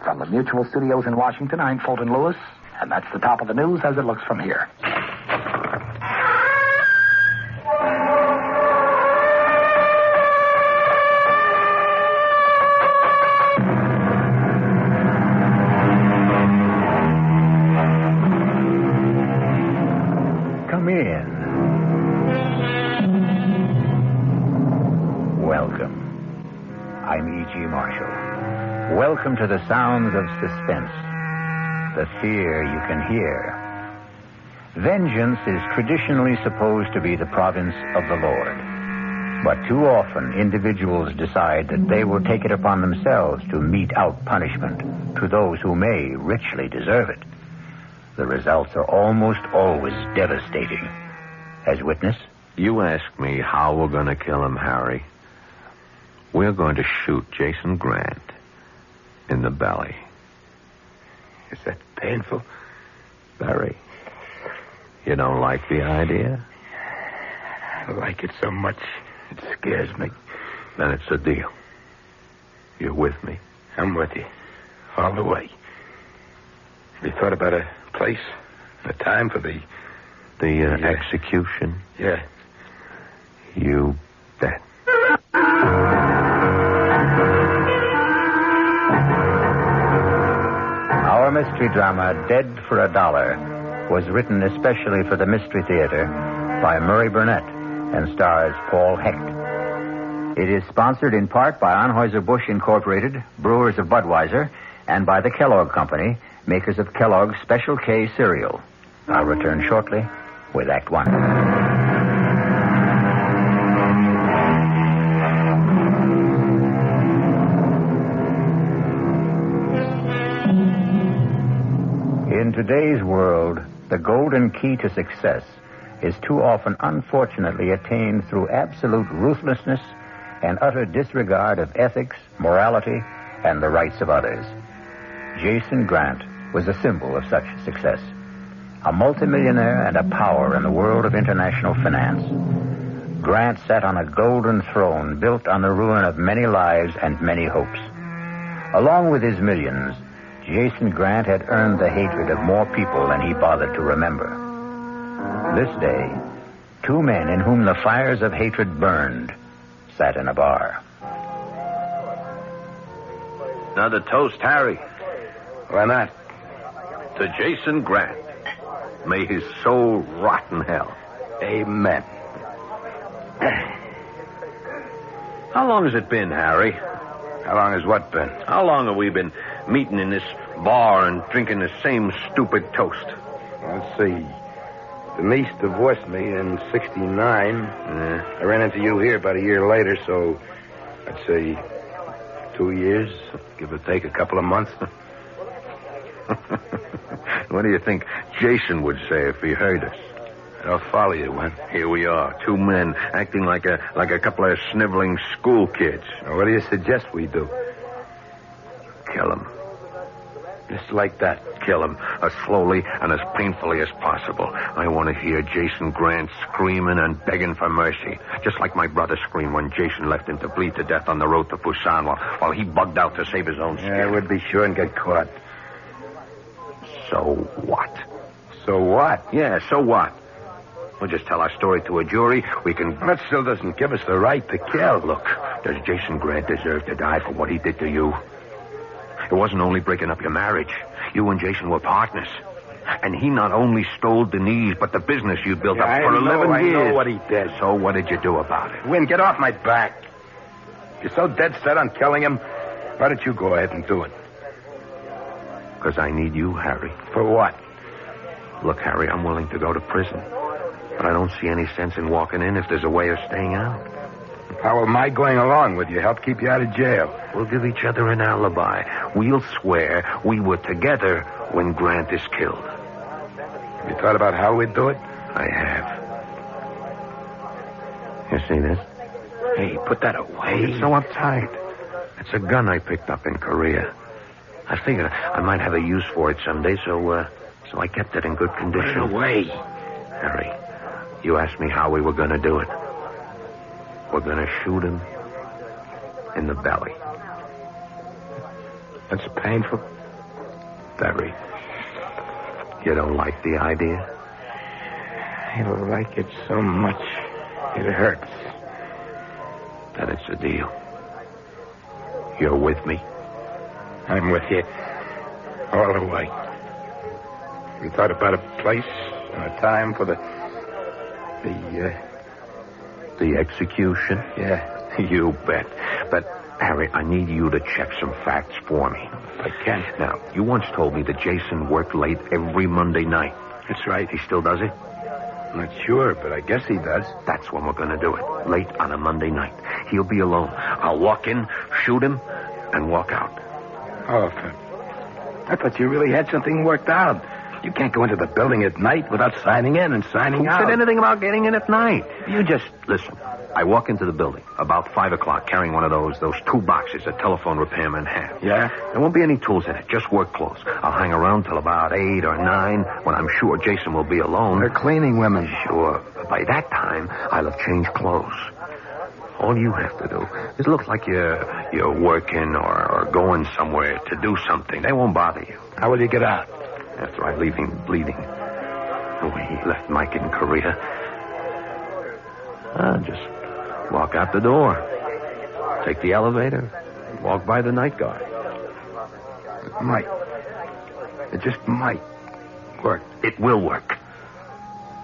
From the Mutual Studios in Washington, I'm Fulton Lewis, and that's the top of the news as it looks from here. Come in. Welcome. I'm E.G. Marshall. Welcome to the sounds of suspense, the fear you can hear. Vengeance is traditionally supposed to be the province of the Lord. But too often, individuals decide that they will take it upon themselves to mete out punishment to those who may richly deserve it. The results are almost always devastating. As witness? You ask me how we're going to kill him, Harry. We're going to shoot Jason Grant in the belly. Is that painful? Very. You don't like the idea? I like it so much, it scares me. Then it's a deal. You're with me? I'm with you. All the way. Have you thought about a place and a time for the execution? Yeah. You bet. Our mystery drama, Dead for $1, was written especially for the Mystery Theater by Murray Burnett and stars Paul Hecht. It is sponsored in part by Anheuser-Busch Incorporated, brewers of Budweiser, and by the Kellogg Company, makers of Kellogg's Special K cereal. I'll return shortly with Act One. In today's world, the golden key to success is too often unfortunately attained through absolute ruthlessness and utter disregard of ethics, morality, and the rights of others. Jason Grant was a symbol of such success. A multimillionaire and a power in the world of international finance. Grant sat on a golden throne built on the ruin of many lives and many hopes. Along with his millions, Jason Grant had earned the hatred of more people than he bothered to remember. This day, two men in whom the fires of hatred burned sat in a bar. Another toast, Harry. Why not? To Jason Grant. May his soul rot in hell. Amen. How long has it been, Harry? How long has what been? How long have we been meeting in this bar and drinking the same stupid toast? Let's see. Denise divorced me in 1969. I ran into you here about a year later, so I'd say 2 years, give or take a couple of months. What do you think Jason would say if he heard us? I'll follow you, Wynne. Here we are, two men acting like a couple of sniveling school kids. Now, what do you suggest we do? Kill him. Just like that. Kill him as slowly and as painfully as possible. I want to hear Jason Grant screaming and begging for mercy, just like my brother screamed when Jason left him to bleed to death on the road to Busan while he bugged out to save his own skin. Yeah, we'd be sure and get caught. So what? So what? Yeah, so what? We'll just tell our story to a jury. We can... That still doesn't give us the right to kill. Look, does Jason Grant deserve to die for what he did to you? It wasn't only breaking up your marriage. You and Jason were partners. And he not only stole Denise, but the business you built up for 11 years. I know what he did. So what did you do about it? Wynne, get off my back. You're so dead set on killing him. Why don't you go ahead and do it? Because I need you, Harry. For what? Look, Harry, I'm willing to go to prison. But I don't see any sense in walking in if there's a way of staying out. How am I going along with you? Help keep you out of jail. We'll give each other an alibi. We'll swear we were together when Grant is killed. Have you thought about how we'd do it? I have. You see this? Hey, put that away. It's so uptight. It's a gun I picked up in Korea. I figured I might have a use for it someday, so I kept it in good condition. Put it away. Harry, you asked me how we were going to do it. We're going to shoot him in the belly. That's painful. Very. You don't like the idea? I like it so much. It hurts. Then it's a deal. You're with me? I'm with you. All the way. We thought about a place and a time for the execution? Yeah. You bet. But, Harry, I need you to check some facts for me. I can. Now, you once told me that Jason worked late every Monday night. That's right. He still does it? Not sure, but I guess he does. That's when we're going to do it. Late on a Monday night. He'll be alone. I'll walk in, shoot him, and walk out. Oh, I thought you really had something worked out. You can't go into the building at night without signing in and signing out. Who said anything about getting in at night? You just listen. I walk into the building about 5 o'clock carrying one of those 2 boxes a telephone repairman had. Yeah? There won't be any tools in it, just work clothes. I'll hang around till about 8 or 9 when I'm sure Jason will be alone. They're cleaning women. Sure. But by that time, I'll have changed clothes. All you have to do is look like you're working or going somewhere to do something. They won't bother you. How will you get out? After I leave him bleeding. We left Mike in Korea. Just walk out the door. Take the elevator. Walk by the night guard. It might. It just might work. It will work.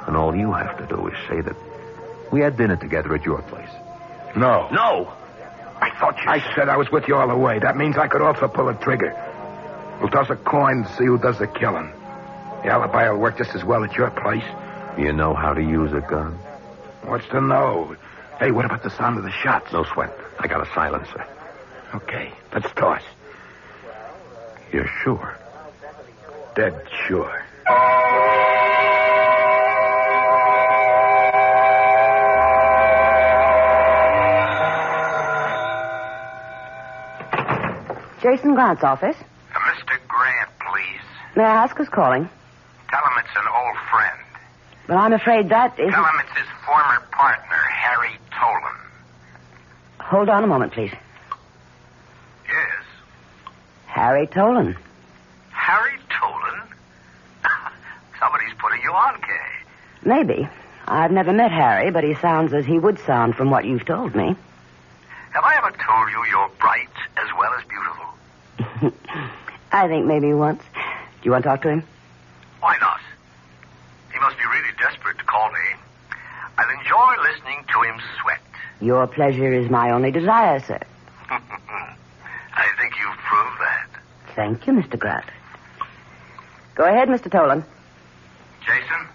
And all you have to do is say that we had dinner together at your place. No. No! I thought you said I was with you all the way. That means I could also pull a trigger. We'll toss a coin to see who does the killing. The alibi will work just as well at your place. You know how to use a gun? What's to know? Hey, what about the sound of the shots? No sweat. I got a silencer. Okay, let's toss. You're sure? Dead sure. Jason Grant's office. Mr. Grant, please. May I ask who's calling? Tell him it's an old friend. But I'm afraid that isn't... Tell him it's his former partner, Harry Tolan. Hold on a moment, please. Yes. Harry Tolan. Harry Tolan? Somebody's putting you on, Kay. Maybe. I've never met Harry, but he sounds as he would sound from what you've told me. Have I ever told you you're bright as well as beautiful? I think maybe once. Do you want to talk to him? Why not? He must be really desperate to call me. I'll enjoy listening to him sweat. Your pleasure is my only desire, sir. I think you've proved that. Thank you, Mr. Grant. Go ahead, Mr. Tolan. Jason?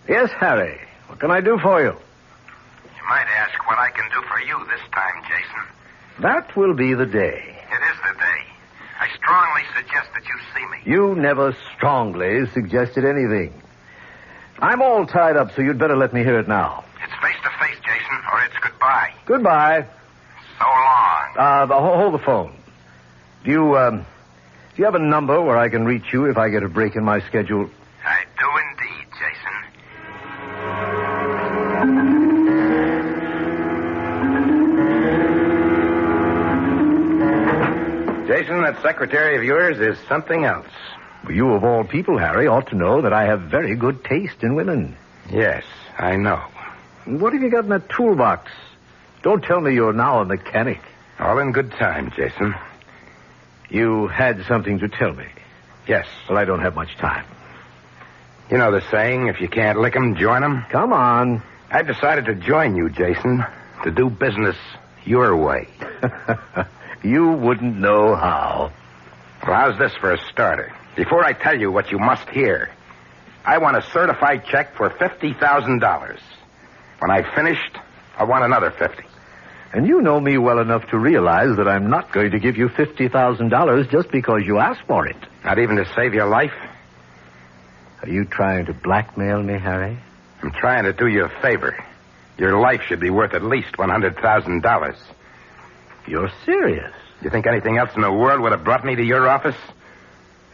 Yes, Harry. What can I do for you? You might ask what I can do for you this time, Jason. That will be the day. It is the day. I strongly suggest that you see me. You never strongly suggested anything. I'm all tied up, so you'd better let me hear it now. It's face-to-face, Jason, or it's goodbye. Goodbye. So long. Hold the phone. Do you have a number where I can reach you if I get a break in my schedule? I do indeed, Jason. Jason, that secretary of yours is something else. You, of all people, Harry, ought to know that I have very good taste in women. Yes, I know. What have you got in that toolbox? Don't tell me you're now a mechanic. All in good time, Jason. You had something to tell me. Yes. Well, I don't have much time. You know the saying, if you can't lick 'em, join 'em? Come on. I've decided to join you, Jason, to do business your way. You wouldn't know how. Well, how's this for a starter? Before I tell you what you must hear, I want a certified check for $50,000. When I've finished, I want another 50. And you know me well enough to realize that I'm not going to give you $50,000 just because you asked for it. Not even to save your life? Are you trying to blackmail me, Harry? I'm trying to do you a favor. Your life should be worth at least $100,000. You're serious? You think anything else in the world would have brought me to your office?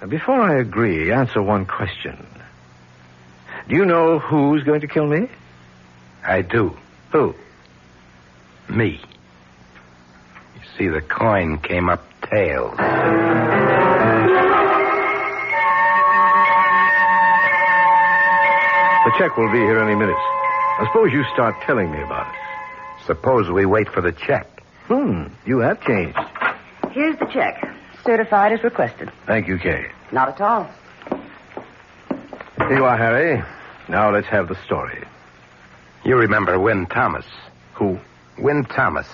Before I agree, answer one question. Do you know who's going to kill me? I do. Who? Me. You see, the coin came up tails. The check will be here any minute. I suppose you start telling me about it. Suppose we wait for the check. You have changed. Here's the check. Certified as requested. Thank you, Kay. Not at all. Here you are, Harry. Now let's have the story. You remember Wynne Thomas? Who? Wynne Thomas.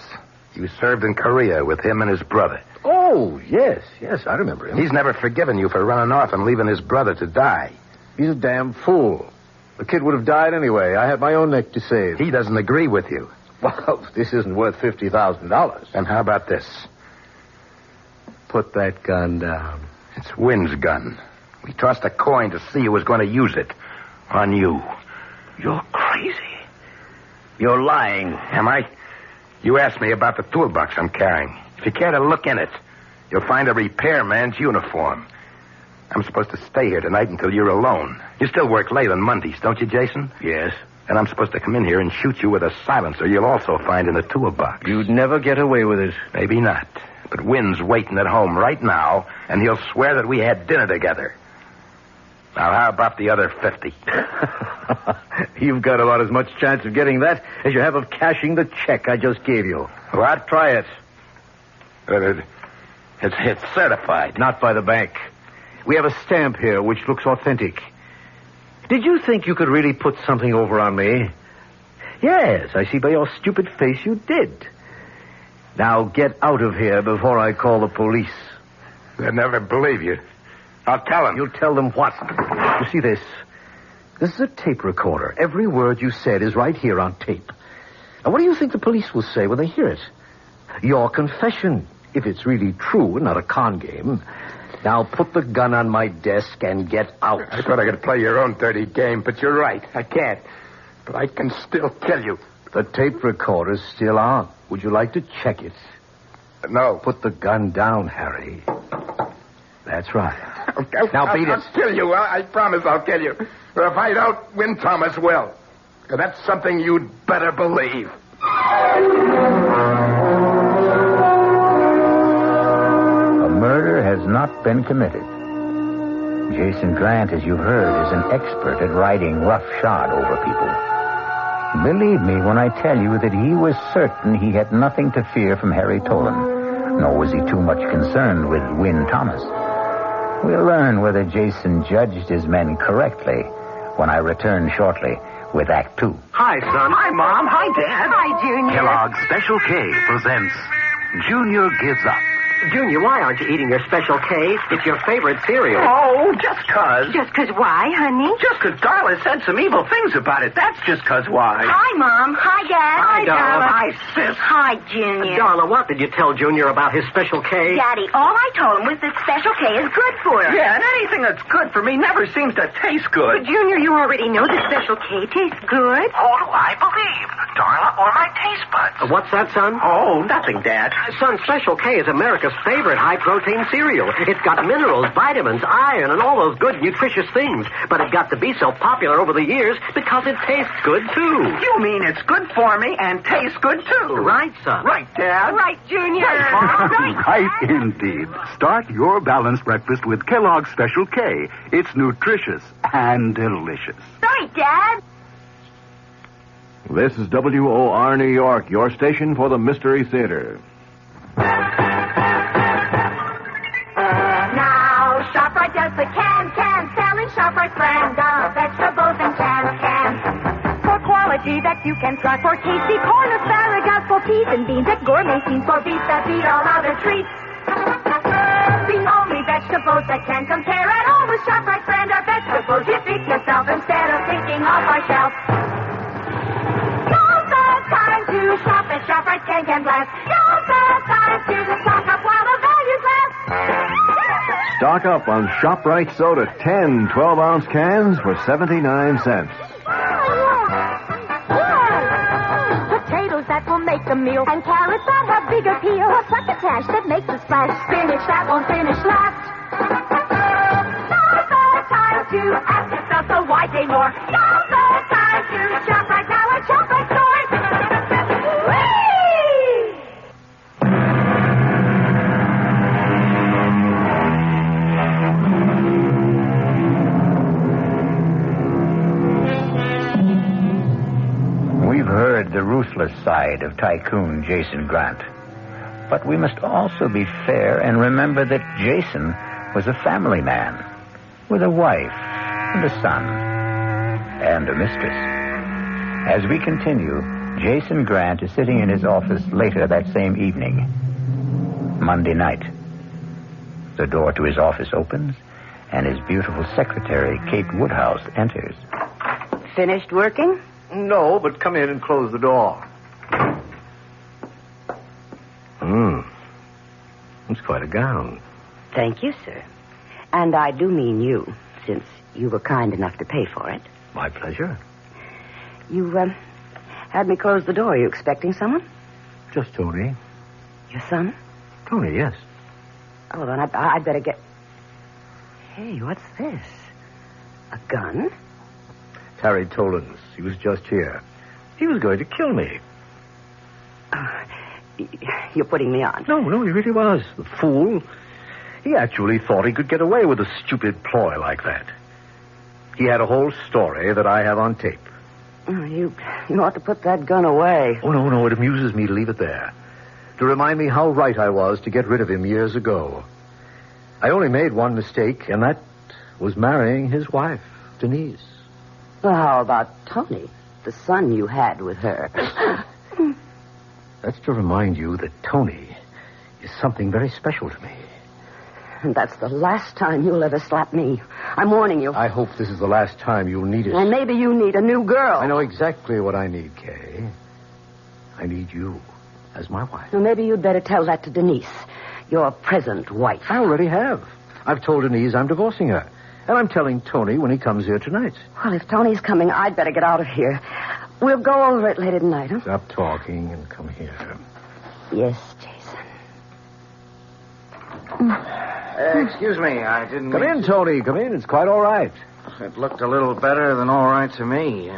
You served in Korea with him and his brother. Oh, yes, I remember him. He's never forgiven you for running off and leaving his brother to die. He's a damn fool. The kid would have died anyway. I had my own neck to save. He doesn't agree with you. Well, this isn't worth $50,000. And how about this? Put that gun down. It's Wynne's gun. We tossed a coin to see who was going to use it. On you. You're crazy. You're lying. Am I? You asked me about the toolbox I'm carrying. If you care to look in it, you'll find a repairman's uniform. I'm supposed to stay here tonight until you're alone. You still work late on Mondays, don't you, Jason? Yes. And I'm supposed to come in here and shoot you with a silencer you'll also find in the toolbox. You'd never get away with it. Maybe not. But Wynne's waiting at home right now, and he'll swear that we had dinner together. Now, how about the other 50? You've got about as much chance of getting that as you have of cashing the check I just gave you. What? Try it. It's certified. Not by the bank. We have a stamp here which looks authentic. Did you think you could really put something over on me? Yes, I see by your stupid face you did. Now get out of here before I call the police. They'll never believe you. I'll tell them. You'll tell them what? You see this? This is a tape recorder. Every word you said is right here on tape. Now, what do you think the police will say when they hear it? Your confession, if it's really true and not a con game. Now put the gun on my desk and get out. I thought I could play your own dirty game, but you're right. I can't. But I can still kill you. The tape recorder's still on. Would you like to check it? No. Put the gun down, Harry. That's right. Now beat it. I'll kill you. I promise I'll kill you. But if I don't, Wynne Thomas will. That's something you'd better believe. A murder has not been committed. Jason Grant, as you heard, is an expert at riding roughshod over people. Believe me when I tell you that he was certain he had nothing to fear from Harry Tolan, nor was he too much concerned with Wynne Thomas. We'll learn whether Jason judged his men correctly when I return shortly with Act 2. Hi, son. Hi, Mom. Hi, Dad. Hi, Junior. Kellogg's Special K presents Junior Gives Up. Junior, why aren't you eating your Special K? It's your favorite cereal. Oh, just 'cause. Just 'cause why, honey? Just 'cause Darla said some evil things about it. That's just 'cause why. Hi, Mom. Hi, Dad. Hi, Darla. Hi, sis. Hi, Junior. Darla, what did you tell Junior about his Special K? Daddy, all I told him was that Special K is good for him. Yeah, and anything that's good for me never seems to taste good. But, Junior, you already know that Special K tastes good. Who do I believe? Darla or my taste buds? What's that, son? Oh, nothing, Dad. Son, Special K is America's favorite high-protein cereal. It's got minerals, vitamins, iron, and all those good, nutritious things. But it got to be so popular over the years because it tastes good, too. You mean it's good for me and tastes good, too? Right, son. Right, Dad. Right, Junior. Right, indeed. Start your balanced breakfast with Kellogg's Special K. It's nutritious and delicious. Right, Dad. This is WOR New York, your station for the Mystery Theater. Now, ShopRite does the can, selling ShopRite brand of vegetables and cans. For quality that you can trust, for tasty corn, asparagus, for peas and beans, at gourmet scenes, for beets that beat all other treats. The only vegetables that can compare at all with ShopRite brand are vegetables you feed yourself instead of picking off our shelf. Now's the time to shop at ShopRite Can Blast. Now's the time to stock up while the values last. Stock up on ShopRite soda, 10 12-ounce cans for 79 cents. Potatoes that will make the meal, and carrots that have big appeal. A succotash that makes a splash. Spinach that won't finish last. Now's the time to ask yourself, so why pay more? Now's the time to shop right now at ShopRite stores. Whee! describe the ruthless side of tycoon Jason Grant. But we must also be fair and remember that Jason was a family man with a wife and a son and a mistress. As we continue, Jason Grant is sitting in his office later that same evening, Monday night. The door to his office opens, and his beautiful secretary, Kate Woodhouse, enters. Finished working? No, but come in and close the door. It's quite a gown. Thank you, sir. And I do mean you, since you were kind enough to pay for it. My pleasure. You, had me close the door. Are you expecting someone? Just Tony. Your son? Tony, yes. Oh, then I'd better get... Hey, what's this? A gun? Harry Tolan's. He was just here. He was going to kill me. You're putting me on. No, he really was. The fool. He actually thought he could get away with a stupid ploy like that. He had a whole story that I have on tape. Oh, you ought to put that gun away. Oh, no, it amuses me to leave it there. To remind me how right I was to get rid of him years ago. I only made one mistake, and that was marrying his wife, Denise. Well, how about Tony, the son you had with her? That's to remind you that Tony is something very special to me. And that's the last time you'll ever slap me. I'm warning you. I hope this is the last time you'll need it. And maybe you need a new girl. I know exactly what I need, Kay. I need you as my wife. Well, maybe you'd better tell that to Denise, your present wife. I already have. I've told Denise I'm divorcing her. And I'm telling Tony when he comes here tonight. Well, if Tony's coming, I'd better get out of here. We'll go over it later tonight, huh? Stop talking and come here. Yes, Jason. Excuse me, I didn't... Come in, Tony. Come in. It's quite all right. It looked a little better than all right to me.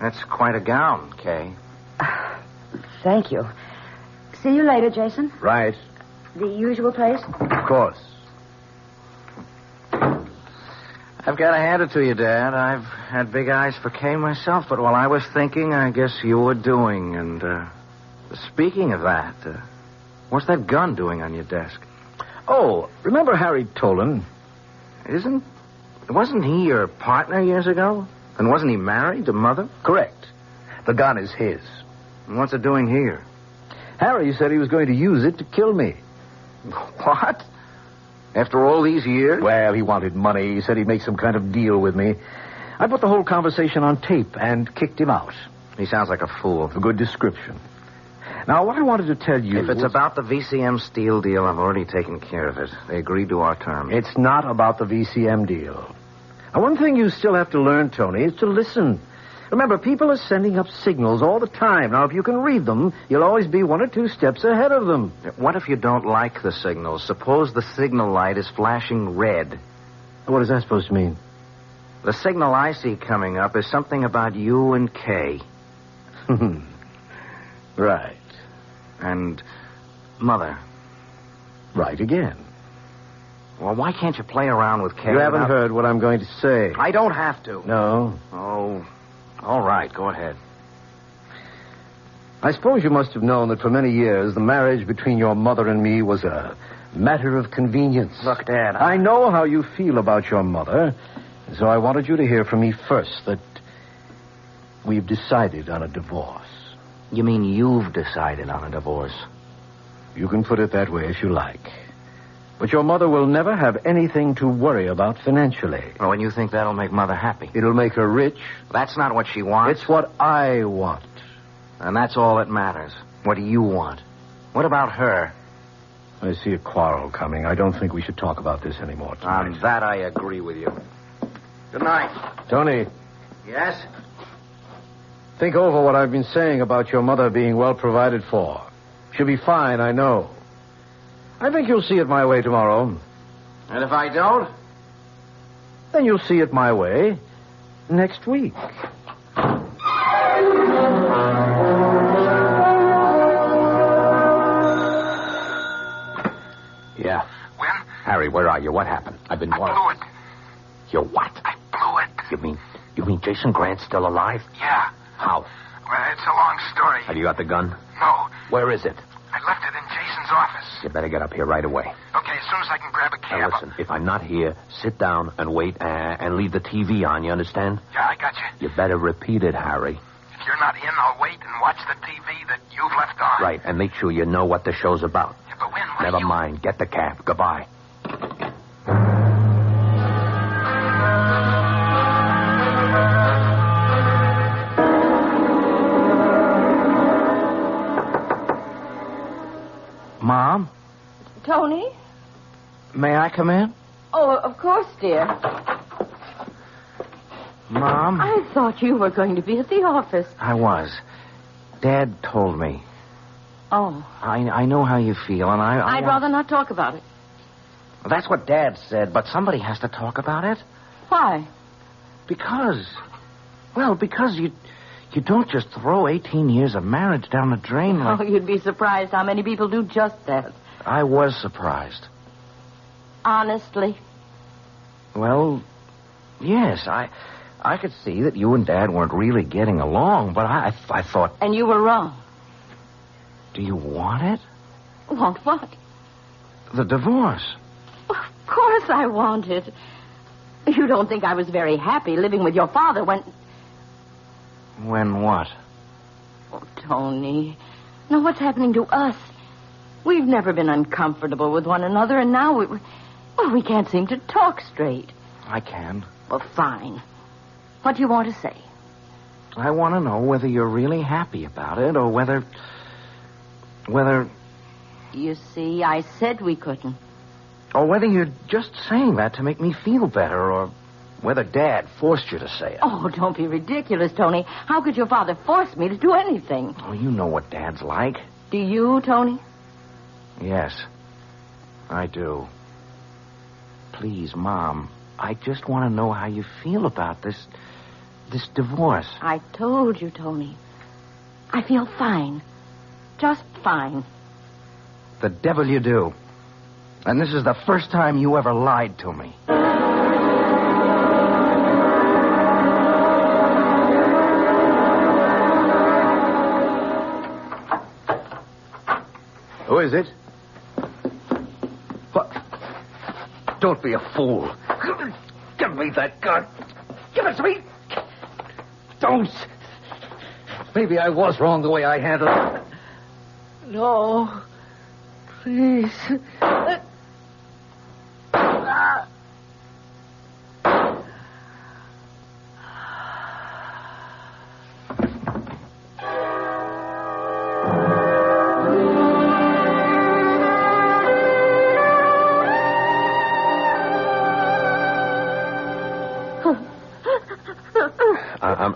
That's quite a gown, Kay. Thank you. See you later, Jason. Right. The usual place? Of course. I've got to hand it to you, Dad. I've had big eyes for Kay myself, but while I was thinking, I guess you were doing. And, speaking of that, what's that gun doing on your desk? Oh, remember Harry Tolan? Wasn't he your partner years ago? And wasn't he married to Mother? Correct. The gun is his. And what's it doing here? Harry said he was going to use it to kill me. What? After all these years? Well, he wanted money. He said he'd make some kind of deal with me. I put the whole conversation on tape and kicked him out. He sounds like a fool. A good description. Now, what I wanted to tell you... If it's about the VCM steel deal, I've already taken care of it. They agreed to our terms. It's not about the VCM deal. Now, one thing you still have to learn, Tony, is to listen. Remember, people are sending up signals all the time. Now, if you can read them, you'll always be 1 or 2 steps ahead of them. What if you don't like the signals? Suppose the signal light is flashing red. What is that supposed to mean? The signal I see coming up is something about you and Kay. Right. And Mother. Right again. Well, why can't you play around with Kay? You haven't heard what I'm going to say. I don't have to. No. Oh, all right. Go ahead. I suppose you must have known that for many years the marriage between your mother and me was a matter of convenience. Look, Dad, I know how you feel about your mother, so I wanted you to hear from me first that we've decided on a divorce. You mean you've decided on a divorce? You can put it that way if you like. But your mother will never have anything to worry about financially. Oh, and you think that'll make Mother happy? It'll make her rich. That's not what she wants. It's what I want. And that's all that matters. What do you want? What about her? I see a quarrel coming. I don't think we should talk about this anymore tonight. On that, I agree with you. Good night. Tony. Yes? Think over what I've been saying about your mother being well provided for. She'll be fine, I know. I think you'll see it my way tomorrow. And if I don't? Then you'll see it my way next week. Yeah. Wynne? Harry, where are you? What happened? I've been worried. I blew it. You what? I blew it. You mean Jason Grant's still alive? Yeah. How? Well, it's a long long story. Have you got the gun? No, Where is it? I left it in Jason's office. You better get up here right away. Okay, as soon as I can grab a cab. Now listen, if I'm not here, sit down and wait and leave the TV on, you understand? Yeah, I got you. You better repeat it, Harry. If you're not in, I'll wait and watch the TV that you've left on. Right, and make sure you know what the show's about. Yeah, but when? Never mind. Get the cab. Goodbye. Mom? Tony? May I come in? Oh, of course, dear. Mom? I thought you were going to be at the office. I was. Dad told me. Oh. I know how you feel, and I'd rather not talk about it. That's what Dad said, but somebody has to talk about it. Why? Because you don't just throw 18 years of marriage down the drain like... Oh, you'd be surprised how many people do just that. I was surprised. Honestly? Well, yes, I could see that you and Dad weren't really getting along, but I thought... And you were wrong. Do you want it? Want what? The divorce. Of course I want it. You don't think I was very happy living with your father when... When what? Oh, Tony. Now, what's happening to us? We've never been uncomfortable with one another, and now we can't seem to talk straight. I can. Well, fine. What do you want to say? I want to know whether you're really happy about it, or whether... You see, I said we couldn't. Or whether you're just saying that to make me feel better, or whether Dad forced you to say it. Oh, don't be ridiculous, Tony. How could your father force me to do anything? Oh, you know what Dad's like. Do you, Tony? Yes, I do. Please, Mom, I just want to know how you feel about this divorce. I told you, Tony. I feel fine. Just fine. The devil you do. And this is the first time you ever lied to me. Who is it? What? Don't be a fool. Give me that gun. Give it to me. Don't. Maybe I was wrong the way I handled it. No. Please.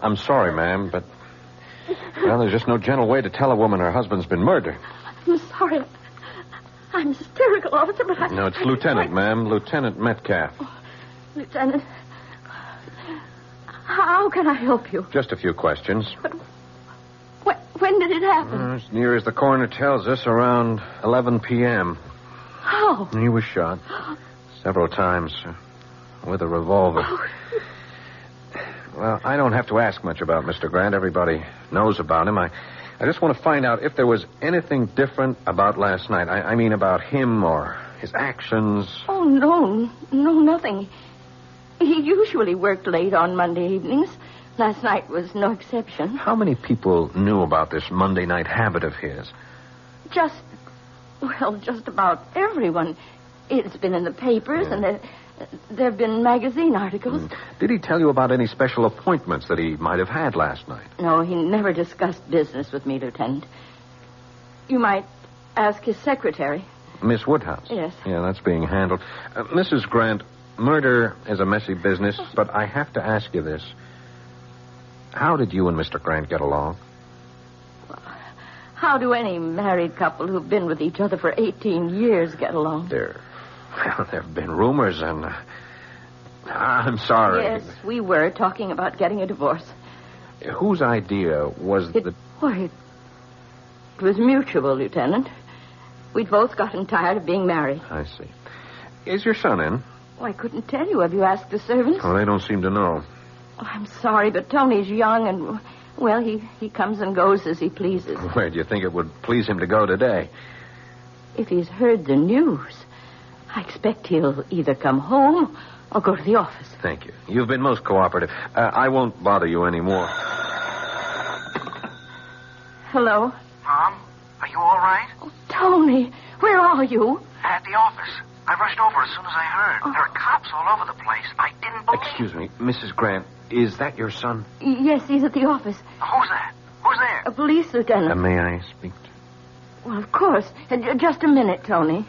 I'm sorry, ma'am, but... Well, there's just no gentle way to tell a woman her husband's been murdered. I'm sorry. I'm hysterical, officer, but I... No, it's Lieutenant, ma'am. Lieutenant Metcalf. Oh, Lieutenant, how can I help you? Just a few questions. But when did it happen? As near as the coroner tells us, around 11 p.m. How? He was shot several times with a revolver. Oh. Well, I don't have to ask much about Mr. Grant. Everybody knows about him. I just want to find out if there was anything different about last night. I mean about him or his actions. Oh, no, nothing. He usually worked late on Monday evenings. Last night was no exception. How many people knew about this Monday night habit of his? Just about everyone. It's been in the papers, and there have been magazine articles. Did he tell you about any special appointments that he might have had last night? No, he never discussed business with me, Lieutenant. You might ask his secretary. Miss Woodhouse? Yes. Yeah, that's being handled. Mrs. Grant, murder is a messy business, but I have to ask you this. How did you and Mr. Grant get along? Well, how do any married couple who've been with each other for 18 years get along? There have been rumors, and... I'm sorry. Yes, we were talking about getting a divorce. Whose idea was it was mutual, Lieutenant. We'd both gotten tired of being married. I see. Is your son in? Oh, I couldn't tell you. Have you asked the servants? Oh, they don't seem to know. Oh, I'm sorry, but Tony's young, and Well, he comes and goes as he pleases. Where do you think it would please him to go today? If he's heard the news, I expect he'll either come home or go to the office. Thank you. You've been most cooperative. I won't bother you anymore. Hello? Mom, are you all right? Oh, Tony, where are you? At the office. I rushed over as soon as I heard. There are cops all over the place. I didn't believe... Excuse me, Mrs. Grant. Is that your son? Yes, he's at the office. Who's that? Who's there? A police lieutenant. May I speak to... Well, of course. Just a minute, Tony.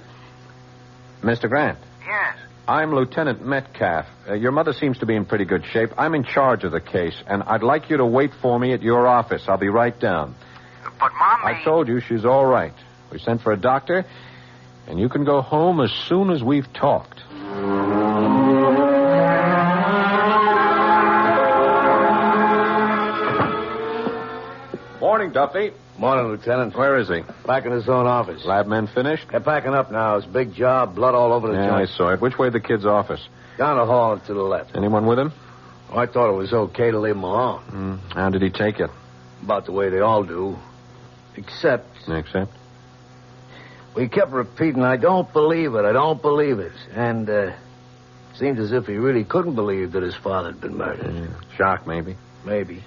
Mr. Grant. Yes. I'm Lieutenant Metcalf. Your mother seems to be in pretty good shape. I'm in charge of the case, and I'd like you to wait for me at your office. I'll be right down. But, Mom, I told you she's all right. We sent for a doctor, and you can go home as soon as we've talked. Morning, Duffy. Morning, Lieutenant. Where is he? Back in his own office. Lab men finished? They're packing up now. It's a big job. Blood all over the Yeah, joint. I saw it. Which way the kid's office? Down the hall and to the left. Anyone with him? Oh, I thought it was okay to leave him alone. How did he take it? About the way they all do. Except... We kept repeating, I don't believe it, I don't believe it. And, seemed as if he really couldn't believe that his father had been murdered. Shock, maybe. Maybe.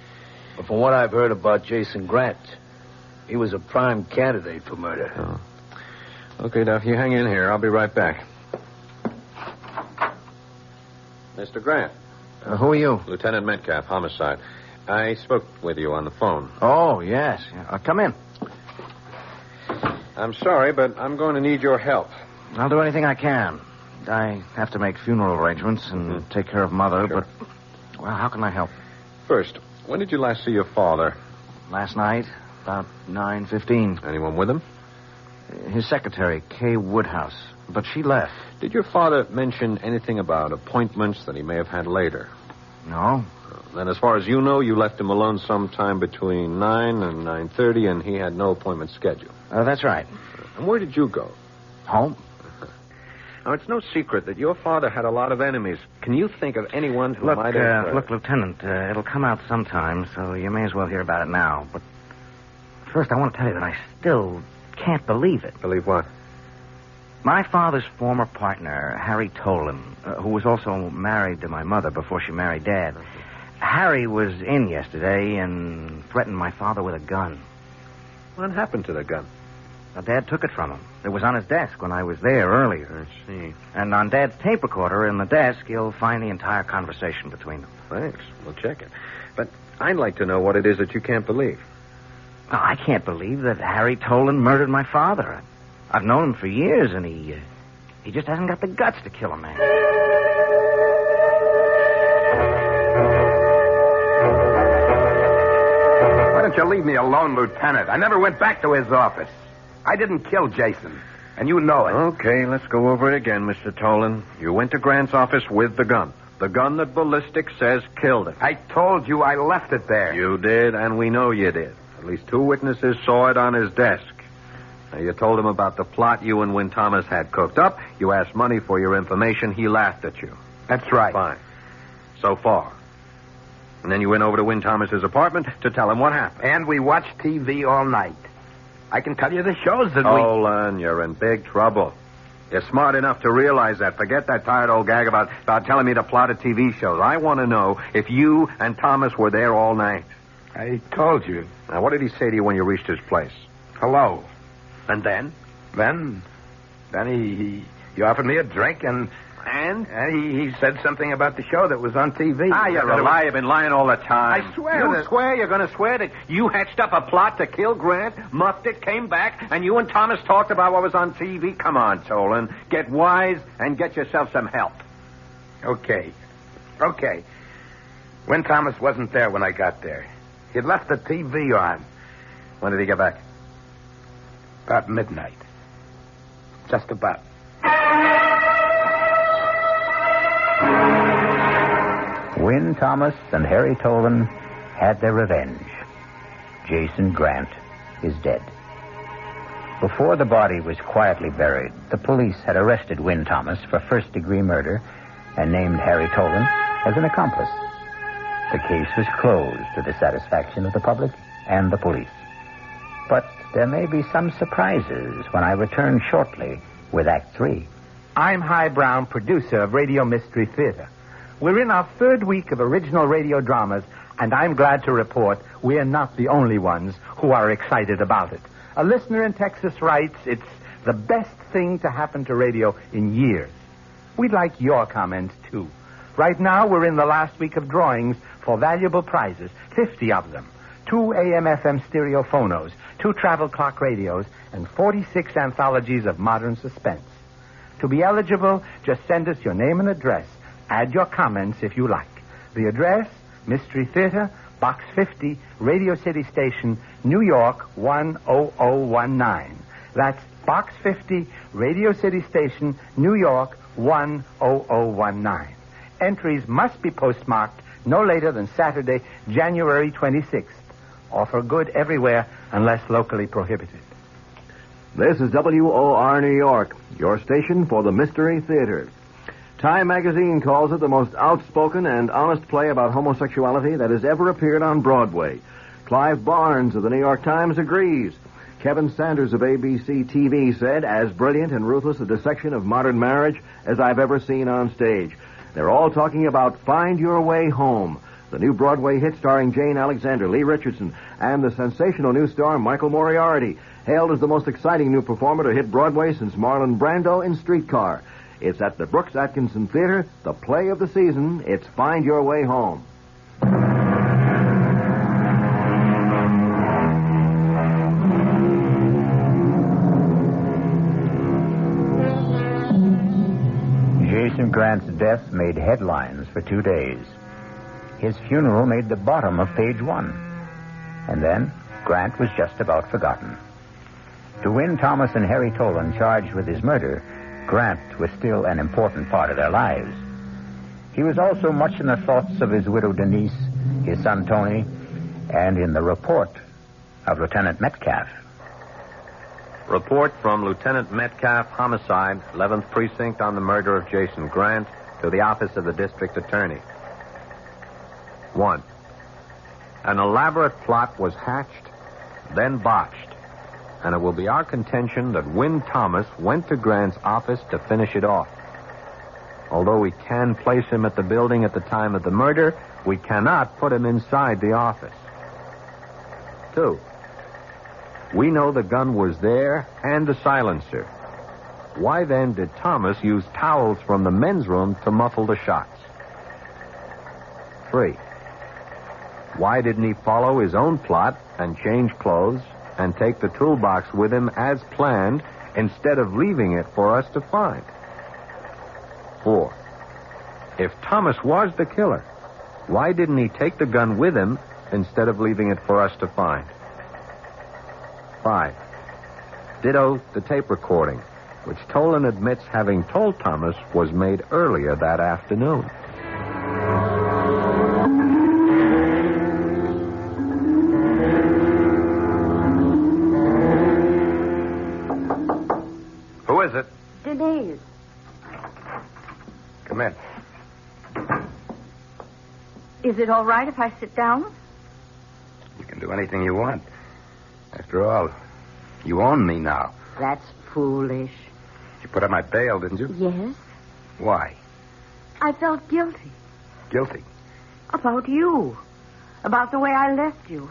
But from what I've heard about Jason Grant, he was a prime candidate for murder. Oh. Okay, Duff, you hang in here. I'll be right back. Mr. Grant. Who are you? Lieutenant Metcalf, homicide. I spoke with you on the phone. Oh, yes. Come in. I'm sorry, but I'm going to need your help. I'll do anything I can. I have to make funeral arrangements and take care of Mother, Sure. but... Well, how can I help? First, when did you last see your father? Last night, about 9:15. Anyone with him? His secretary, Kay Woodhouse. But she left. Did your father mention anything about appointments that he may have had later? No. Then as far as you know, you left him alone sometime between 9 and 9:30, and he had no appointment scheduled. That's right. And where did you go? Home. Now, it's no secret that your father had a lot of enemies. Can you think of anyone who might have... Look, Lieutenant, it'll come out sometime, so you may as well hear about it now. But first, I want to tell you that I still can't believe it. Believe what? My father's former partner, Harry Tolan, who was also married to my mother before she married Dad. Harry was in yesterday and threatened my father with a gun. What happened to the gun? Now, Dad took it from him. It was on his desk when I was there earlier. I see. And on Dad's tape recorder in the desk, you'll find the entire conversation between them. Thanks. We'll check it. But I'd like to know what it is that you can't believe. Well, I can't believe that Harry Tolan murdered my father. I've known him for years, and he just hasn't got the guts to kill a man. Why don't you leave me alone, Lieutenant? I never went back to his office. I didn't kill Jason, and you know it. Okay, let's go over it again, Mr. Tolan. You went to Grant's office with the gun. The gun that ballistics says killed him. I told you I left it there. You did, and we know you did. At least 2 witnesses saw it on his desk. Now, you told him about the plot you and Wynne Thomas had cooked up. You asked money for your information. He laughed at you. That's right. Fine. So far. And then you went over to Wynne Thomas's apartment to tell him what happened. And we watched TV all night. I can tell you the shows that Tolan, you're in big trouble. You're smart enough to realize that. Forget that tired old gag about telling me to plot a TV show. I want to know if you and Thomas were there all night. I told you. Now, what did he say to you when you reached his place? Hello. And then? Then he offered me a drink and he said something about the show that was on TV. You're a liar. You've been lying all the time. I swear You swear? You're going to swear that you hatched up a plot to kill Grant, muffed it, came back, and you and Thomas talked about what was on TV? Come on, Tolan. Get wise and get yourself some help. Okay. Wynne Thomas wasn't there when I got there. He'd left the TV on. When did he get back? About midnight. Just about. Wynne Thomas and Harry Tolan had their revenge. Jason Grant is dead. Before the body was quietly buried, the police had arrested Wynne Thomas for first-degree murder and named Harry Tolan as an accomplice. the case was closed to the satisfaction of the public and the police. But there may be some surprises when I return shortly with Act 3. I'm Hy Brown, producer of Radio Mystery Theater. We're in our third week of original radio dramas, and I'm glad to report we're not the only ones who are excited about it. A listener in Texas writes, it's the best thing to happen to radio in years. We'd like your comments, too. Right now, we're in the last week of drawings for valuable prizes, 50 of them. 2 AM/FM stereo phonos, 2 travel clock radios, and 46 anthologies of modern suspense. To be eligible, just send us your name and address. Add your comments if you like. The address, Mystery Theater, Box 50, Radio City Station, New York 10019. That's Box 50, Radio City Station, New York 10019. Entries must be postmarked no later than Saturday, January 26th. Offer good everywhere unless locally prohibited. This is WOR New York, your station for the Mystery Theater. Time magazine calls it the most outspoken and honest play about homosexuality that has ever appeared on Broadway. Clive Barnes of the New York Times agrees. Kevin Sanders of ABC TV said, as brilliant and ruthless a dissection of modern marriage as I've ever seen on stage. They're all talking about Find Your Way Home, the new Broadway hit starring Jane Alexander, Lee Richardson, and the sensational new star Michael Moriarty, hailed as the most exciting new performer to hit Broadway since Marlon Brando in Streetcar. It's at the Brooks Atkinson Theater, the play of the season. It's Find Your Way Home. Jason Grant's death made headlines for 2 days. His funeral made the bottom of page 1. And then Grant was just about forgotten. To Wynne Thomas and Harry Tolan charged with his murder, Grant was still an important part of their lives. He was also much in the thoughts of his widow Denise, his son Tony, and in the report of Lieutenant Metcalf. Report from Lieutenant Metcalf, Homicide, 11th Precinct, on the murder of Jason Grant, to the Office of the District Attorney. 1. An elaborate plot was hatched, then botched, and it will be our contention that Wynne Thomas went to Grant's office to finish it off. Although we can place him at the building at the time of the murder, we cannot put him inside the office. 2. We know the gun was there and the silencer. Why then did Thomas use towels from the men's room to muffle the shots? 3. Why didn't he follow his own plot and change clothes and take the toolbox with him as planned instead of leaving it for us to find? 4. If Thomas was the killer, why didn't he take the gun with him instead of leaving it for us to find? 5. Ditto the tape recording, which Tolan admits having told Thomas was made earlier that afternoon. Who is it? Denise. Come in. Is it all right if I sit down? You can do anything you want. After all, you own me now. That's foolish. You put up my bail, didn't you? Yes. Why? I felt guilty. Guilty? About you. About the way I left you.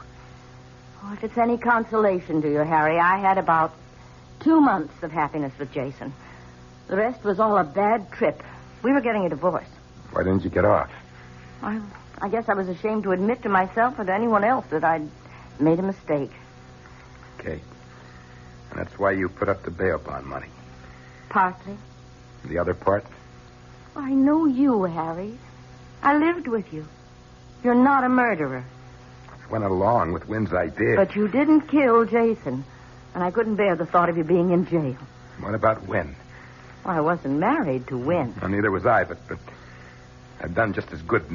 Oh, if it's any consolation to you, Harry, I had about 2 months of happiness with Jason. The rest was all a bad trip. We were getting a divorce. Why didn't you get off? I guess I was ashamed to admit to myself or to anyone else that I'd made a mistake. Okay. And that's why you put up the bail bond money. Partly. The other part? I know you, Harry. I lived with you. You're not a murderer. I went along with Wynn's idea. But you didn't kill Jason. And I couldn't bear the thought of you being in jail. What about Wynn? Well, I wasn't married to Wynn. Well, neither was I, but I've done just as good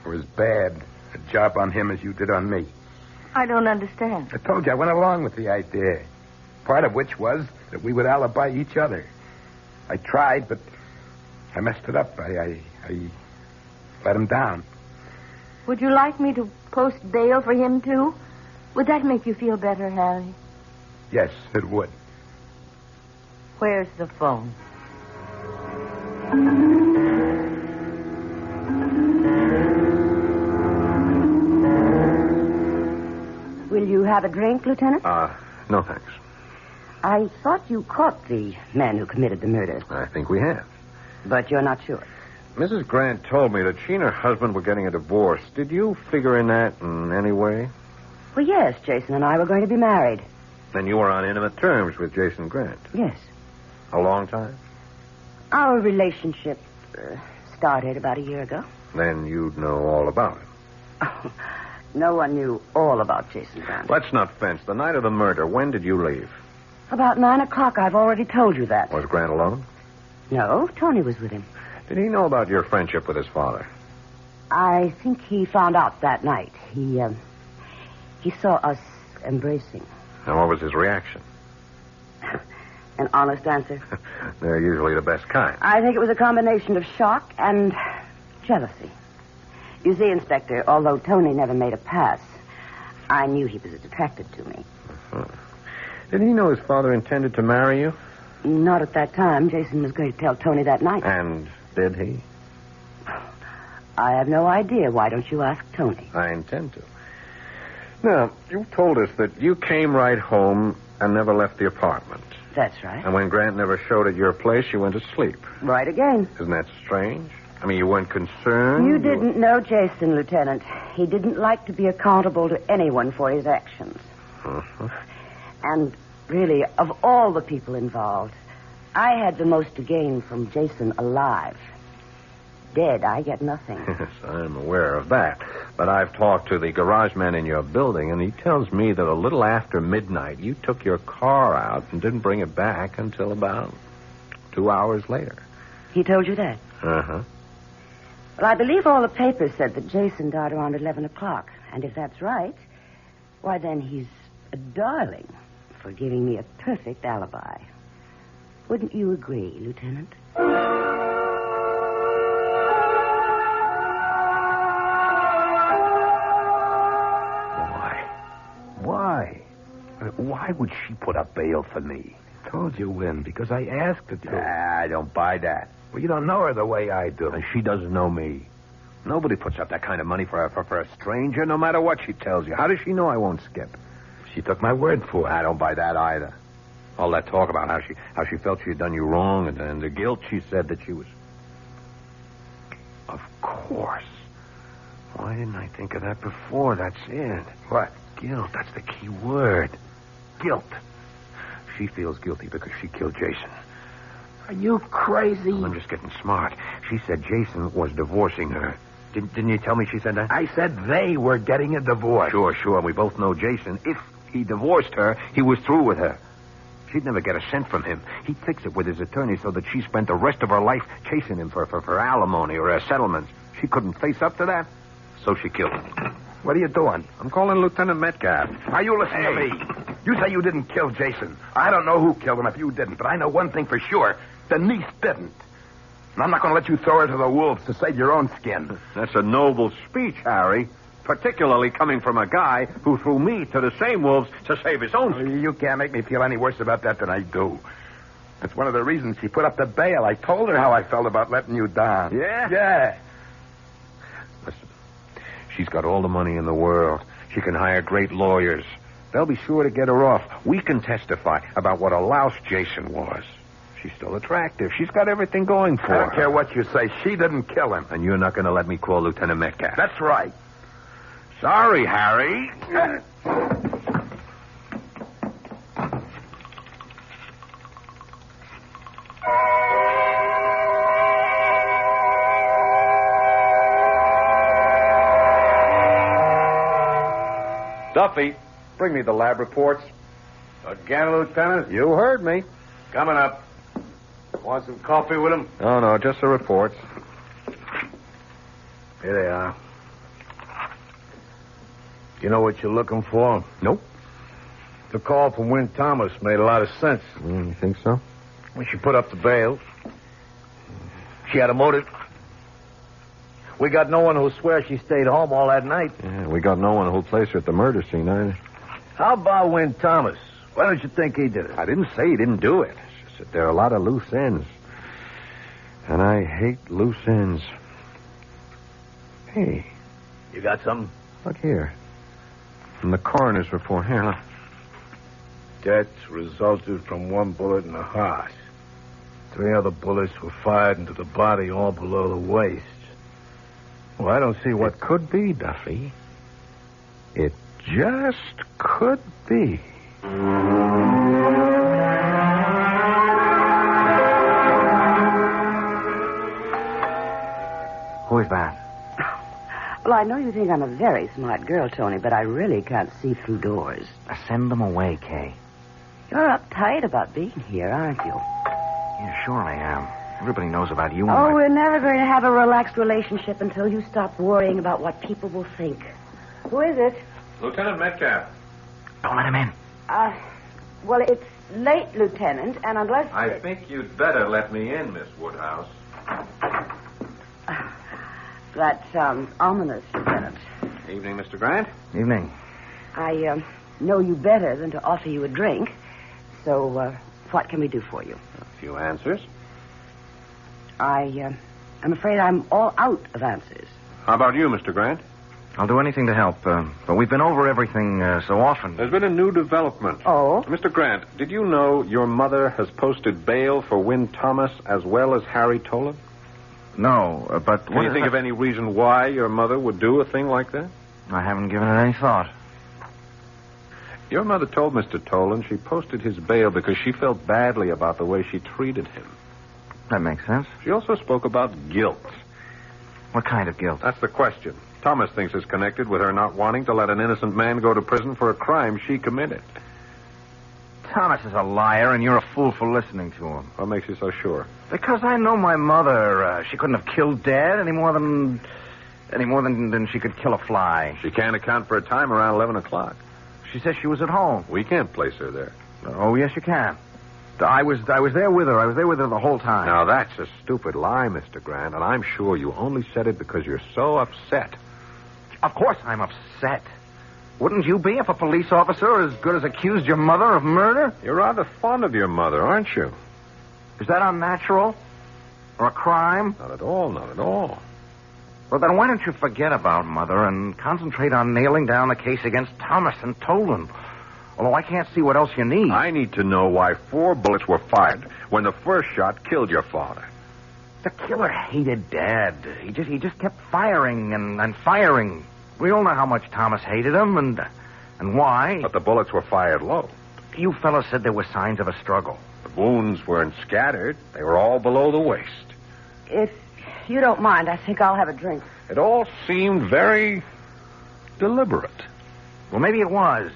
or as bad a job on him as you did on me. I don't understand. I told you I went along with the idea. Part of which was that we would alibi each other. I tried, but I messed it up. I let him down. Would you like me to post bail for him, too? Would that make you feel better, Harry? Yes, it would. Where's the phone? Will you have a drink, Lieutenant? No thanks. I thought you caught the man who committed the murder. I think we have. But you're not sure. Mrs. Grant told me that she and her husband were getting a divorce. Did you figure in that in any way? Well, yes, Jason and I were going to be married. Then you were on intimate terms with Jason Grant. Yes. A long time? Our relationship started about a year ago. Then you'd know all about it. Oh, no one knew all about Jason Grant. Let's not fence. The night of the murder, when did you leave? About 9 o'clock. I've already told you that. Was Grant alone? No, Tony was with him. Did he know about your friendship with his father? I think he found out that night. He saw us embracing. And what was his reaction? An honest answer? They're usually the best kind. I think it was a combination of shock and jealousy. You see, Inspector, although Tony never made a pass, I knew he was attracted to me. Uh-huh. Did he know his father intended to marry you? Not at that time. Jason was going to tell Tony that night. And did he? I have no idea. Why don't you ask Tony? I intend to. Now, you told us that you came right home and never left the apartment. That's right. And when Grant never showed at your place, you went to sleep. Right again. Isn't that strange? I mean, you weren't concerned? You didn't know Jason, Lieutenant. He didn't like to be accountable to anyone for his actions. Uh-huh. And really, of all the people involved, I had the most to gain from Jason alive. Dead, I get nothing. Yes, I'm aware of that. But I've talked to the garage man in your building, and he tells me that a little after midnight, you took your car out and didn't bring it back until about 2 hours later. He told you that? Uh-huh. Well, I believe all the papers said that Jason died around 11 o'clock. And if that's right, why then he's a darling for giving me a perfect alibi. Wouldn't you agree, Lieutenant? Why would she put up bail for me? I told you, Wynne, because I asked her to. I don't buy that. Well, you don't know her the way I do. And she doesn't know me. Nobody puts up that kind of money for a stranger, no matter what she tells you. How does she know I won't skip? She took my word for it. I don't buy that either. All that talk about how she felt she had done you wrong and the guilt she said that she was... Of course. Why didn't I think of that before? That's it. What? Guilt. That's the key word. Guilt. She feels guilty because she killed Jason. Are you crazy? I'm just getting smart. She said Jason was divorcing her. Didn't you tell me she said that? I said they were getting a divorce. Sure. We both know Jason. If he divorced her, he was through with her. She'd never get a cent from him. He'd fix it with his attorney so that she spent the rest of her life chasing him for alimony or settlements. She couldn't face up to that, so she killed him. What are you doing? I'm calling Lieutenant Metcalf. Are you listening to me? You say you didn't kill Jason. I don't know who killed him if you didn't, but I know one thing for sure. Denise didn't. And I'm not going to let you throw her to the wolves to save your own skin. That's a noble speech, Harry. Particularly coming from a guy who threw me to the same wolves to save his own skin. You can't make me feel any worse about that than I do. That's one of the reasons she put up the bail. I told her how I felt about letting you down. Yeah? Yeah. Listen, she's got all the money in the world. She can hire great lawyers. They'll be sure to get her off. We can testify about what a louse Jason was. She's still attractive. She's got everything going for her. I don't care what you say. She didn't kill him. And you're not going to let me call Lieutenant Metcalf. That's right. Sorry, Harry. Duffy, bring me the lab reports. Again, Lieutenant? You heard me. Coming up. Want some coffee with him? No, just the reports. Here they are. You know what you're looking for? Nope. The call from Wynne Thomas made a lot of sense. You think so? When she put up the bail, she had a motive. We got no one who'll swear she stayed home all that night. Yeah, we got no one who'll place her at the murder scene either. How about Wynne Thomas? Why don't you think he did it? I didn't say he didn't do it. It's just that there are a lot of loose ends. And I hate loose ends. Hey. You got something? Look here. From the coroner's report. Here, look. Death resulted from one bullet in the heart. 3 other bullets were fired into the body, all below the waist. Well, I don't see what... It could be, Duffy. It just could be. Who is that? Well, I know you think I'm a very smart girl, Tony, but I really can't see through doors. Send them away, Kay. You're uptight about being here, aren't you? Yeah, sure I am. Everybody knows about you. Oh, we're never going to have a relaxed relationship until you stop worrying about what people will think. Who is it? Lieutenant Metcalf. Don't let him in. Well, it's late, Lieutenant, and unless... I think you'd better let me in, Miss Woodhouse. That sounds ominous, Lieutenant. Evening, Mr. Grant. Evening. I know you better than to offer you a drink. So, what can we do for you? A few answers. I'm afraid I'm all out of answers. How about you, Mr. Grant? I'll do anything to help, but we've been over everything so often. There's been a new development. Oh? Mr. Grant, did you know your mother has posted bail for Wynne Thomas as well as Harry Tolan? No, but... Can you think of any reason why your mother would do a thing like that? I haven't given it any thought. Your mother told Mr. Tolan she posted his bail because she felt badly about the way she treated him. That makes sense. She also spoke about guilt. What kind of guilt? That's the question. Thomas thinks it's connected with her not wanting to let an innocent man go to prison for a crime she committed. Thomas is a liar, and you're a fool for listening to him. What makes you so sure? Because I know my mother. She couldn't have killed Dad any more than she could kill a fly. She can't account for a time around 11 o'clock. She says she was at home. We can't place her there. Oh, yes, you can. I was there with her. I was there with her the whole time. Now, that's a stupid lie, Mr. Grant, and I'm sure you only said it because you're so upset. Of course I'm upset. Wouldn't you be if a police officer as good as accused your mother of murder? You're rather fond of your mother, aren't you? Is that unnatural? Or a crime? Not at all, not at all. Well, then why don't you forget about Mother and concentrate on nailing down the case against Thomas and Tolan? Although I can't see what else you need. I need to know why 4 bullets were fired when the first shot killed your father. The killer hated Dad. He just kept firing and firing. We all know how much Thomas hated him and why. But the bullets were fired low. You fellas said there were signs of a struggle. The wounds weren't scattered. They were all below the waist. If you don't mind, I think I'll have a drink. It all seemed very deliberate. Well, maybe it was.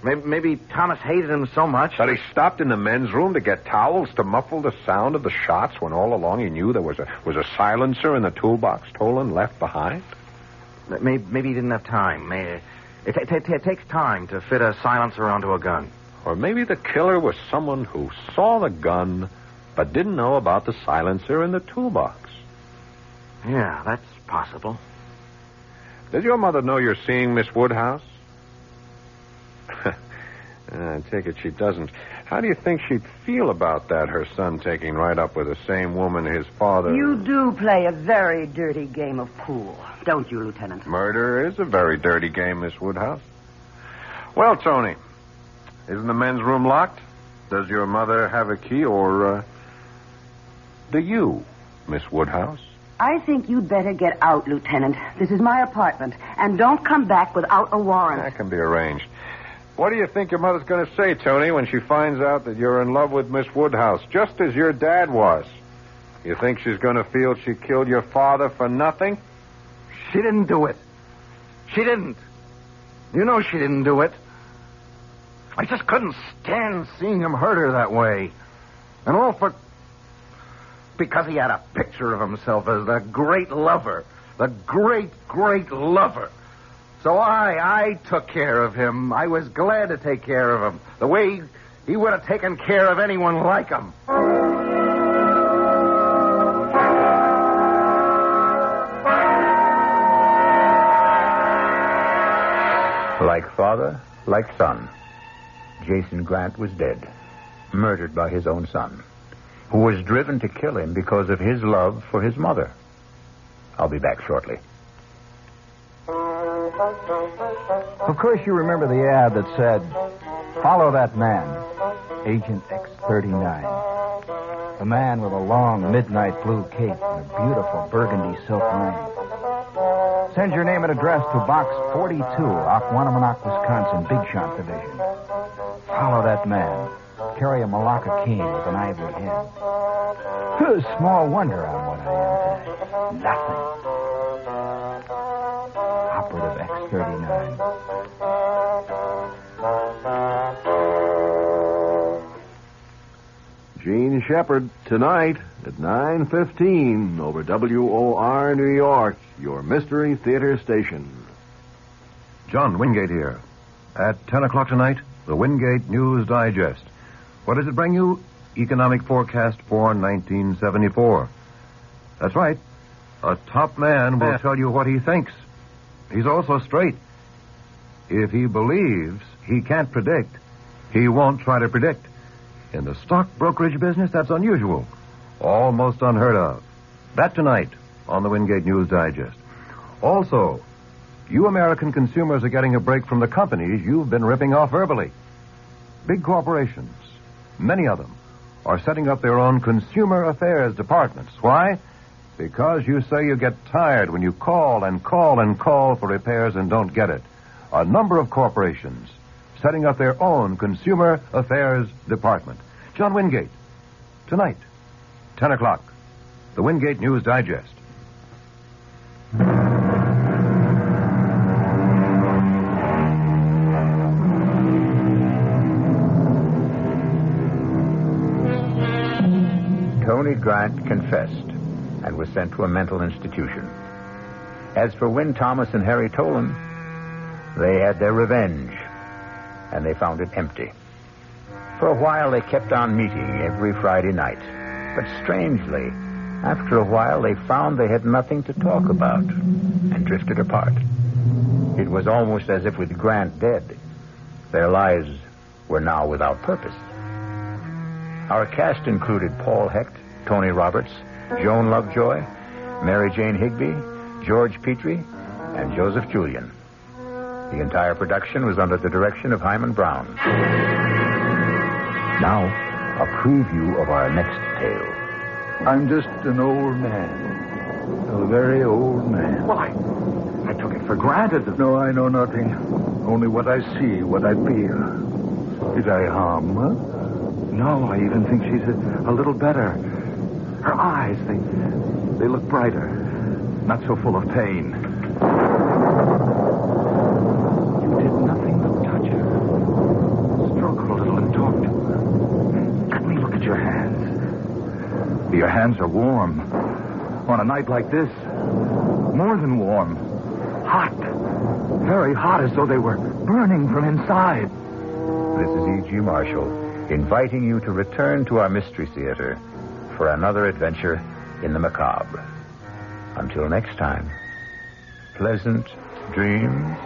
Maybe Thomas hated him so much that he stopped in the men's room to get towels to muffle the sound of the shots when all along he knew there was a silencer in the toolbox Tolan left behind. Maybe he didn't have time. It takes time to fit a silencer onto a gun. Or maybe the killer was someone who saw the gun but didn't know about the silencer in the toolbox. Yeah, that's possible. Does your mother know you're seeing Miss Woodhouse? I take it she doesn't. How do you think she'd feel about that, her son taking right up with the same woman his father... You do play a very dirty game of pool, don't you, Lieutenant? Murder is a very dirty game, Miss Woodhouse. Well, Tony, isn't the men's room locked? Does your mother have a key, or do you, Miss Woodhouse? I think you'd better get out, Lieutenant. This is my apartment, and don't come back without a warrant. That can be arranged. What do you think your mother's going to say, Tony, when she finds out that you're in love with Miss Woodhouse, just as your dad was? You think she's going to feel she killed your father for nothing? She didn't do it. She didn't. You know she didn't do it. I just couldn't stand seeing him hurt her that way. And all because he had a picture of himself as the great lover. The great, great lover. So I took care of him. I was glad to take care of him. The way he would have taken care of anyone like him. father, like son. Jason Grant was dead, murdered by his own son, who was driven to kill him because of his love for his mother. I'll be back shortly. Of course, you remember the ad that said, "Follow that man, Agent X39. The man with a long midnight blue cape and a beautiful burgundy silk ring. Send your name and address to Box 42, Aquanamonoc, Wisconsin, Big Shot Division. Follow that man. Carry a Malacca cane with an ivory head. Small wonder I'm what I am today. Nothing. Operative X39. Gene Shepard, tonight at 9:15 over WOR New York, your Mystery Theater station. John Wingate here. At 10 o'clock tonight, the Wingate News Digest. What does it bring you? Economic forecast for 1974. That's right. A top man will tell you what he thinks. He's also straight. If he believes he can't predict, he won't try to predict. In the stock brokerage business, that's unusual. Almost unheard of. That tonight on the Wingate News Digest. Also, you American consumers are getting a break from the companies you've been ripping off verbally. Big corporations, many of them, are setting up their own consumer affairs departments. Why? Because you say you get tired when you call and call and call for repairs and don't get it. A number of corporations setting up their own consumer affairs department. John Wingate, tonight, 10 o'clock, the Wingate News Digest. Tony Grant confessed and was sent to a mental institution. As for Wynne Thomas and Harry Tolan, they had their revenge, and they found it empty. For a while, they kept on meeting every Friday night. But strangely, after a while, they found they had nothing to talk about and drifted apart. It was almost as if with Grant dead, their lives were now without purpose. Our cast included Paul Hecht, Tony Roberts, Joan Lovejoy, Mary Jane Higby, George Petrie, and Joseph Julian. The entire production was under the direction of Hyman Brown. Now, a preview of our next tale. I'm just an old man. A very old man. Well, I took it for granted. No, I know nothing. Only what I see, what I feel. Did I harm her? No, I even think she's a little better. Her eyes, they look brighter. Not so full of pain. You did nothing but touch her. Stroke her a little and talk to her. Let me look at your hands. Your hands are warm. On a night like this, more than warm. Hot. Very hot, as though they were burning from inside. This is E.G. Marshall, inviting you to return to our Mystery Theater for another adventure in the macabre. Until next time, pleasant dreams.